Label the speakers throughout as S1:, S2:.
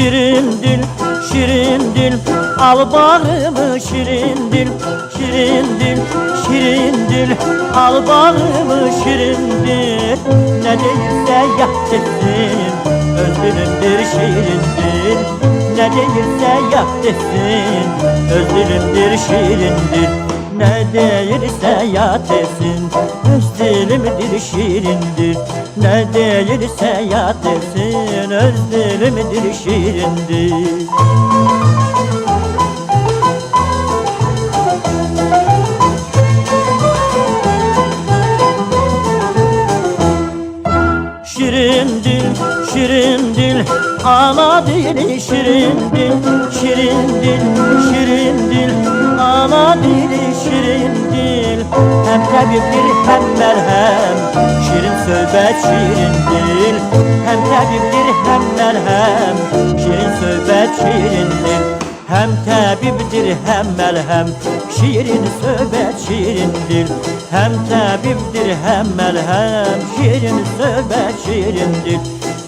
S1: Şirin dil, şirin dil, al bağrımı şirin dil, şirin dil, şirin dil, al bağrımı şirin dil. Ne değilse yap desin, öz dilimdir şirin dil. Ne değilse yap desin, öz dilimdir şirin dil. Ne değilse yat etsin, öz dilimdir şirindir. Ne değilse yat etsin, öz dilimdir şirindir. Şirin dil, şirin dil, ana dili şirin dil, şirin dil, şirin dil, ana dili şirin dil. Hem tabiptir hem merhem, şirin söhbet şirin dil. Hem tabiptir hem merhem, şirin söhbet şirin dil. Hem tabiptir hem merhem, şirin söhbet şirin dil. Hem tabiptir hem merhem, şirin söhbet şirin dil.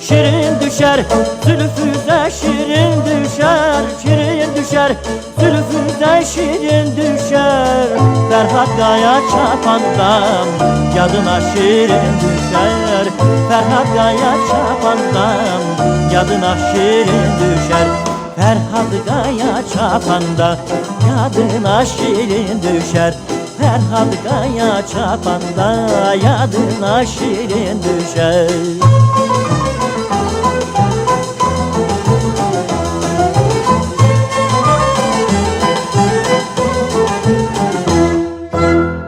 S1: Şirin düşer zülfüze şirin düşer, şirin düşer zülfüze şirin düşer. Ferhat Kaya Çapan'dan yadına şirin düşer. Ferhat Kaya Çapan'dan yadına şirin düşer. Ferhat Kaya Çapan'da yadına şirin düşer. Ferhat Kaya Çapan'da yadına şirin düşer.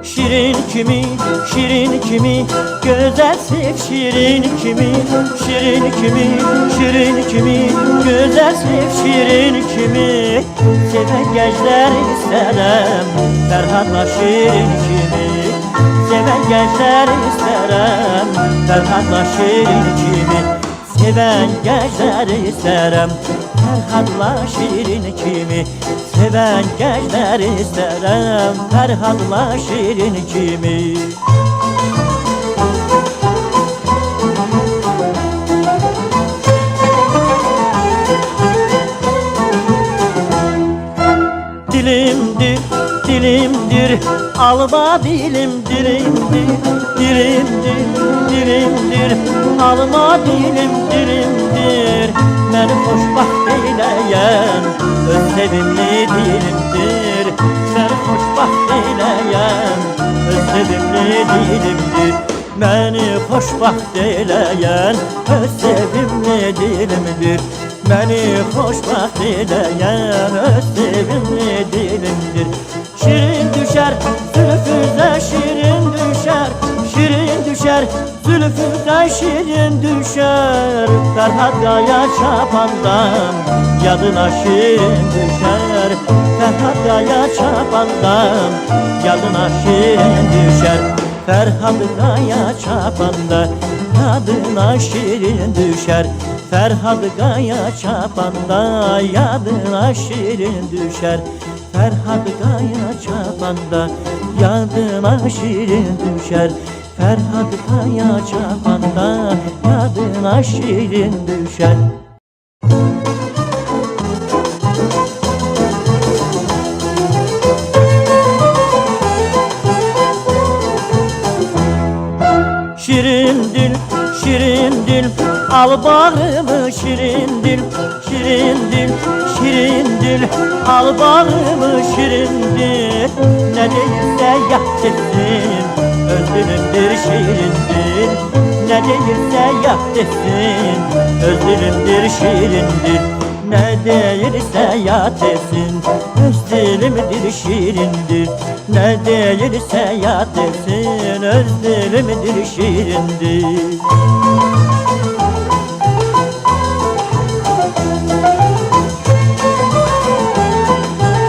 S1: Şirin kimi, şirin kimi, güzel sev şirin kimi, şirin kimi, şirin kimi, güzel sev şirin kimi. Seven gençler isterim, Ferhat'la şirin kimi. Seven gençler isterim, Ferhat'la şirin kimi. Seven gençler isterim, Ferhat'la şirin kimi. Seven gençler isterim, Ferhat'la şirin kimi. Dilimdir, dilimdir, alma dilim dilimdir, dilimdir, dilimdir, alma dilim dilimdir. Beni hoşbaxt eyleyen öz sevimli dilimdir. Beni hoşbaxt eyleyen öz sevimli dilimdir. Beni hoşbaxt eyleyen öz sevimli dilimdir. Beni hoşbaxt eyleyen öz sevimli dilimdir. Şirin düşer zülfüze şirin düşer, şirin düşer zülfüze şirin düşer. Ferhat Kaya Çapan'dan yadına şirin düşer. Ferhat Kaya Çapan'dan yadına şirin düşer. Ferhat Kaya Çapan'da yadına şirin düşer. Ferhat Kaya Çapan'da yadına şirin düşer. Ferhat Kaya Çapan'da yadına şirin düşer. Ferhat Kaya Çapan'da yadına şirin düşer. Şirin dil, şirin dil, al bağrımı şirin dil, şirin dil, şirin dil, al bağrımı şirin dil. Ne değilse yap desin, öz dilimdir şirin dil. Ne değilse yap desin, öz dilimdir şirin dil. Ne değilse yat etsin, öz dilimdir şirindir. Ne değilse yat etsin, öz dilimdir şirindir.